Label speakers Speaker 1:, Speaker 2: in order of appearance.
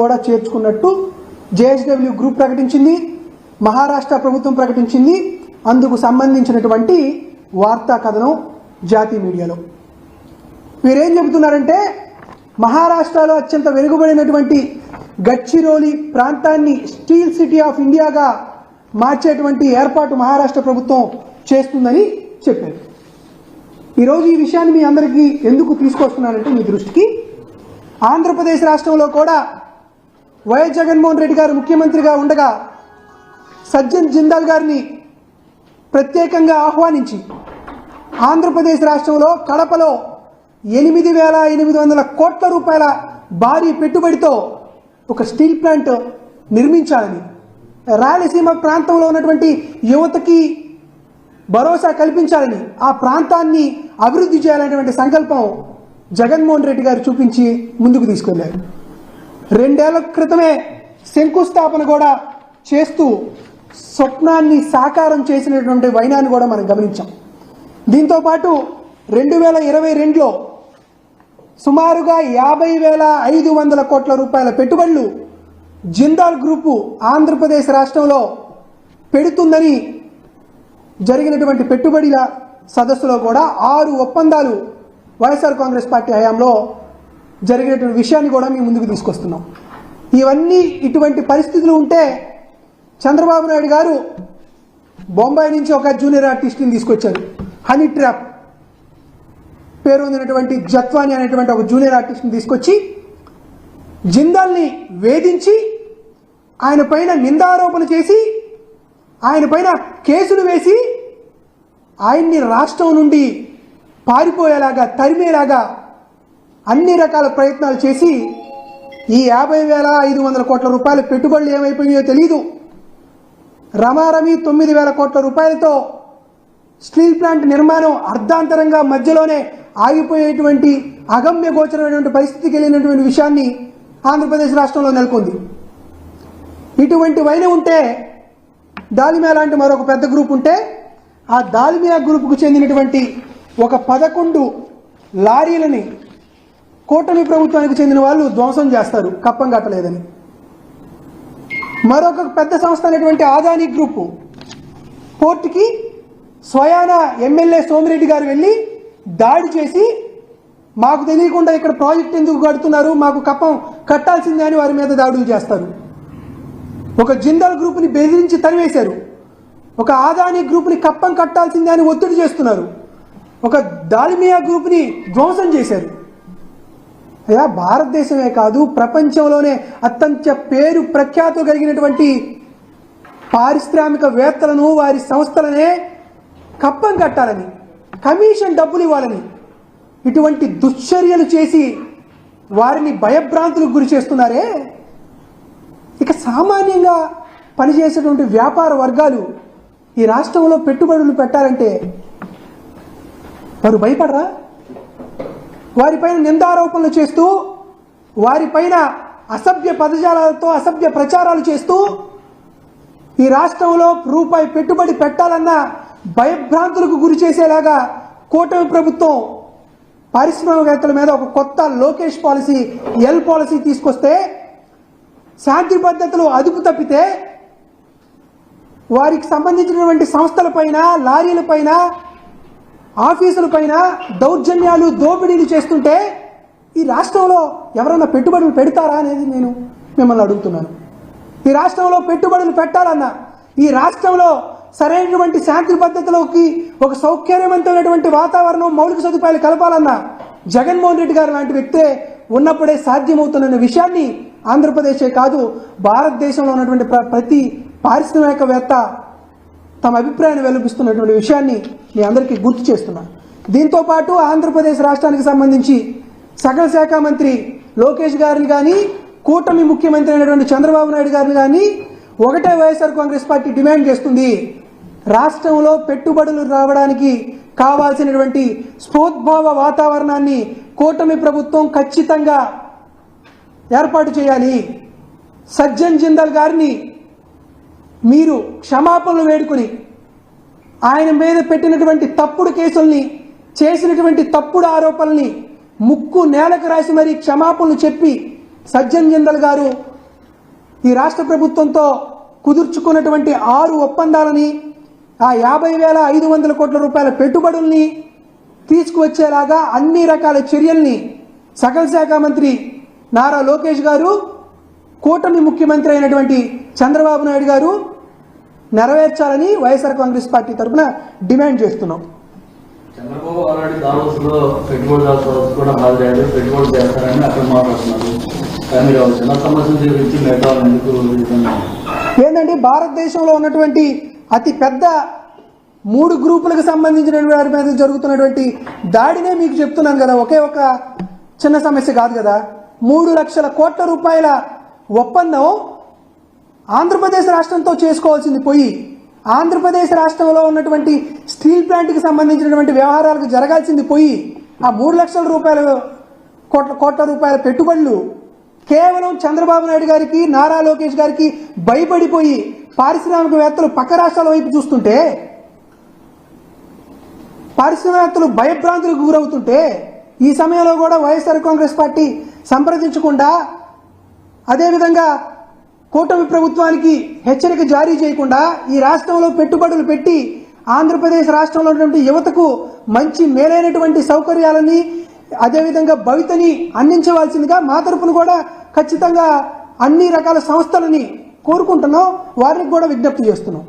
Speaker 1: కూడా చేర్చుకున్నట్టు JSW group ప్రకటించింది, మహారాష్ట్ర ప్రభుత్వం ప్రకటించింది. అందుకు సంబంధించినటువంటి వార్తా కథనం జాతీయ మీడియాలో. వీరేం చెబుతున్నారంటే మహారాష్ట్రలో అత్యంత వెనుకబడినటువంటి గడ్చిరోలి ప్రాంతాన్ని స్టీల్ సిటీ ఆఫ్ ఇండియాగా మార్చేటువంటి ఏర్పాటు మహారాష్ట్ర ప్రభుత్వం చేస్తుందని చెప్పారు. ఈరోజు ఈ విషయాన్ని మీ అందరికీ ఎందుకు తీసుకొస్తున్నానంటే మీ దృష్టికి, ఆంధ్రప్రదేశ్ రాష్ట్రంలో కూడా వైఎస్ జగన్మోహన్ రెడ్డి గారు ముఖ్యమంత్రిగా ఉండగా సజ్జన్ జిందాల్ గారిని ప్రత్యేకంగా ఆహ్వానించి ఆంధ్రప్రదేశ్ రాష్ట్రంలో కడపలో 8,800 కోట్ల రూపాయల భారీ పెట్టుబడితో ఒక స్టీల్ ప్లాంట్ నిర్మించాలని, రాయలసీమ ప్రాంతంలో ఉన్నటువంటి యువతకి భరోసా కల్పించాలని, ఆ ప్రాంతాన్ని అభివృద్ధి చేయాలనేటువంటి సంకల్పం జగన్మోహన్ రెడ్డి గారు చూపించి ముందుకు తీసుకెళ్లారు. 2 ఏళ్ల క్రితమే శంకుస్థాపన కూడా చేస్తూ స్వప్నాన్ని సాకారం చేసినటువంటి వైనాన్ని కూడా మనం గమనించాం. దీంతోపాటు 2022లో సుమారుగా 50,500 కోట్ల రూపాయల పెట్టుబడులు జిందాల్ గ్రూపు ఆంధ్రప్రదేశ్ రాష్ట్రంలో పెడుతుందని జరిగినటువంటి పెట్టుబడుల సదస్సులో కూడా 6 ఒప్పందాలు వైఎస్ఆర్ కాంగ్రెస్ పార్టీ హయాంలో జరిగినటువంటి విషయాన్ని కూడా మేము ముందుకు తీసుకొస్తున్నాం. ఇవన్నీ ఇటువంటి పరిస్థితులు ఉంటే చంద్రబాబు నాయుడు గారు బొంబాయి నుంచి ఒక జూనియర్ ఆర్టిస్ట్ని తీసుకొచ్చారు. హనీ ట్రాప్ పేరు పొందినటువంటి జత్వాని అనేటువంటి ఒక జూనియర్ ఆర్టిస్ట్ని తీసుకొచ్చి జిందాల్ని వేధించి ఆయన పైన నిందారోపణ చేసి ఆయన పైన కేసులు వేసి ఆయన్ని రాష్ట్రం నుండి పారిపోయేలాగా తరిమేలాగా అన్ని రకాల ప్రయత్నాలు చేసి ఈ 50,500 కోట్ల రూపాయల పెట్టుబడులు ఏమైపోయినాయో తెలియదు. రమారమి 9,000 కోట్ల రూపాయలతో స్టీల్ ప్లాంట్ నిర్మాణం అర్ధాంతరంగా మధ్యలోనే ఆగిపోయేటువంటి అగమ్య గోచరమైనటువంటి పరిస్థితికి వెళ్ళినటువంటి విషయాన్ని ఆంధ్రప్రదేశ్ రాష్ట్రంలో నెలకొంది. ఇటువంటి వైన ఉంటే దాల్మియా లాంటి మరొక పెద్ద గ్రూప్ ఉంటే ఆ దాల్మియా గ్రూపుకు చెందినటువంటి ఒక 11 లారీలని కూటమి ప్రభుత్వానికి చెందిన వాళ్ళు ధ్వంసం చేస్తారు కప్పం కట్టలేదని. మరొక పెద్ద సంస్థ అయినటువంటి ఆదాని గ్రూపు పోర్టుకి స్వయాన ఎమ్మెల్యే సోమిరెడ్డి గారు వెళ్ళి దాడి చేసి మాకు తెలియకుండా ఇక్కడ ప్రాజెక్ట్ ఎందుకు కడుతున్నారు, మాకు కప్పం కట్టాల్సిందే అని వారి మీద దాడులు చేస్తారు. ఒక జిందాల్ గ్రూప్ని బెదిరించి తరివేశారు. ఒక ఆదాని గ్రూప్ని కప్పం కట్టాల్సిందే అని ఒత్తిడి చేస్తున్నారు. ఒక దాల్మియా గ్రూప్ని ధ్వంసం చేశారు. అయ్యా, భారతదేశమే కాదు ప్రపంచంలోనే అత్యంత పేరు ప్రఖ్యాతులు కలిగినటువంటి పారిశ్రామికవేత్తలను వారి సంస్థలనే కప్పం కట్టాలని, కమిషన్ డబ్బులు ఇవ్వాలని ఇటువంటి దుశ్చర్యలు చేసి వారిని భయభ్రాంతులకు గురి చేస్తున్నారే. ఇక సామాన్యంగా పనిచేసేటువంటి వ్యాపార వర్గాలు ఈ రాష్ట్రంలో పెట్టుబడులు పెట్టాలంటే వారు భయపడరా? వారిపైన నిందారోపణలు చేస్తూ వారిపైన అసభ్య పదజాలాలతో అసభ్య ప్రచారాలు చేస్తూ ఈ రాష్ట్రంలో రూపాయి పెట్టుబడి పెట్టాలన్నా భయభ్రాంతులకు గురి చేసేలాగా కూటమి ప్రభుత్వం పారిశ్రామికవేత్తల మీద ఒక కొత్త లోకేష్ పాలసీ, ఎల్ పాలసీ తీసుకొస్తే శాంతి భద్రతలు అదుపు తప్పితే వారికి సంబంధించినటువంటి సంస్థలపైన, లారీలపైన, ఆఫీసులపైన దౌర్జన్యాలు, దోపిడీలు చేస్తుంటే ఈ రాష్ట్రంలో ఎవరైనా పెట్టుబడులు పెడతారా అనేది నేను మిమ్మల్ని అడుగుతున్నాను. ఈ రాష్ట్రంలో పెట్టుబడులు పెట్టాలన్నా, ఈ రాష్ట్రంలో సరైనటువంటి శాంతి భద్రతలోకి ఒక సౌకర్యవంతమైనటువంటి వాతావరణం, మౌలిక సదుపాయాలు కలపాలన్నా జగన్మోహన్ రెడ్డి గారు లాంటి వ్యక్తే ఉన్నప్పుడే సాధ్యమవుతున్న విషయాన్ని ఆంధ్రప్రదేశే కాదు భారతదేశంలో ఉన్నటువంటి ప్రతి పారిశ్రామికవేత్త తమ అభిప్రాయాన్ని వెలుపిస్తున్నటువంటి విషయాన్ని మీ అందరికీ గుర్తు చేస్తున్నాను. దీంతోపాటు ఆంధ్రప్రదేశ్ రాష్ట్రానికి సంబంధించి సకల శాఖ మంత్రి లోకేష్ గారిని కానీ, కూటమి ముఖ్యమంత్రి అయినటువంటి చంద్రబాబు నాయుడు గారిని కానీ ఒకటే వైఎస్ఆర్ కాంగ్రెస్ పార్టీ డిమాండ్ చేస్తుంది. రాష్ట్రంలో పెట్టుబడులు రావడానికి కావాల్సినటువంటి స్ఫూర్తిభావ వాతావరణాన్ని కూటమి ప్రభుత్వం ఖచ్చితంగా ఏర్పాటు చేయాలి. సజ్జన్ జిందాల్ గారిని మీరు క్షమాపణలు వేడుకొని ఆయన మీద పెట్టినటువంటి తప్పుడు కేసుల్ని, చేసినటువంటి తప్పుడు ఆరోపణల్ని ముక్కు నేలకు రాసి మరీ క్షమాపణలు చెప్పి సజ్జన్ జిందల్ గారు ఈ రాష్ట్ర ప్రభుత్వంతో కుదుర్చుకున్నటువంటి 6 ఒప్పందాలని, ఆ 50,500 కోట్ల రూపాయల పెట్టుబడుల్ని తీసుకువచ్చేలాగా అన్ని రకాల చర్యల్ని సకల శాఖ మంత్రి నారా లోకేష్ గారు, కూటమి ముఖ్యమంత్రి అయినటువంటి చంద్రబాబు నాయుడు గారు నెరవేర్చాలని వైఎస్ఆర్ కాంగ్రెస్ పార్టీ తరఫున డిమాండ్ చేస్తున్నాం.
Speaker 2: చంద్రబాబు ఆల్రెడీ దావోస్ లో పెట్టుబడిదారులు కూడా హాజరయ్యారు, పెట్టుబడి చేస్తారని అక్కడ మాట్లాడుతున్నారు. కానీ మీరు చిన్న సమస్యల గురించి మేఘాలు ఎందుకు
Speaker 1: ఏంటంటే భారతదేశంలో ఉన్నటువంటి అతి పెద్ద 3 గ్రూపులకు సంబంధించిన వారి మీద జరుగుతున్నటువంటి దాడినే మీకు చెప్తున్నాను కదా. ఒకే ఒక చిన్న సమస్య కాదు కదా. 3 లక్షల కోట్ల రూపాయల ఒప్పందం ఆంధ్రప్రదేశ్ రాష్ట్రంతో చేసుకోవాల్సింది పోయి, ఆంధ్రప్రదేశ్ రాష్ట్రంలో ఉన్నటువంటి స్టీల్ ప్లాంట్కి సంబంధించినటువంటి వ్యవహారాలకు జరగాల్సింది పోయి, ఆ 3 లక్షల కోట్ల రూపాయల పెట్టుబడులు కేవలం చంద్రబాబు నాయుడు గారికి, నారా లోకేష్ గారికి భయపడిపోయి పారిశ్రామికవేత్తలు పక్క రాష్ట్రాల వైపు చూస్తుంటే, పారిశ్రామికవేత్తలు భయభ్రాంతులకు గురవుతుంటే, ఈ సమయంలో కూడా వైఎస్ఆర్ కాంగ్రెస్ పార్టీ సంప్రదించకుండా, అదేవిధంగా కూటమి ప్రభుత్వానికి హెచ్చరిక జారీ చేయకుండా ఈ రాష్ట్రంలో పెట్టుబడులు పెట్టి ఆంధ్రప్రదేశ్ రాష్ట్రంలో ఉన్నటువంటి యువతకు మంచి మేలైనటువంటి సౌకర్యాలని, అదేవిధంగా భవితని అందించవలసిందిగా మా తరపున కూడా ఖచ్చితంగా అన్ని రకాల సంస్థలని కోరుకుంటున్నాం. వారికి కూడా విజ్ఞప్తి చేస్తున్నాం.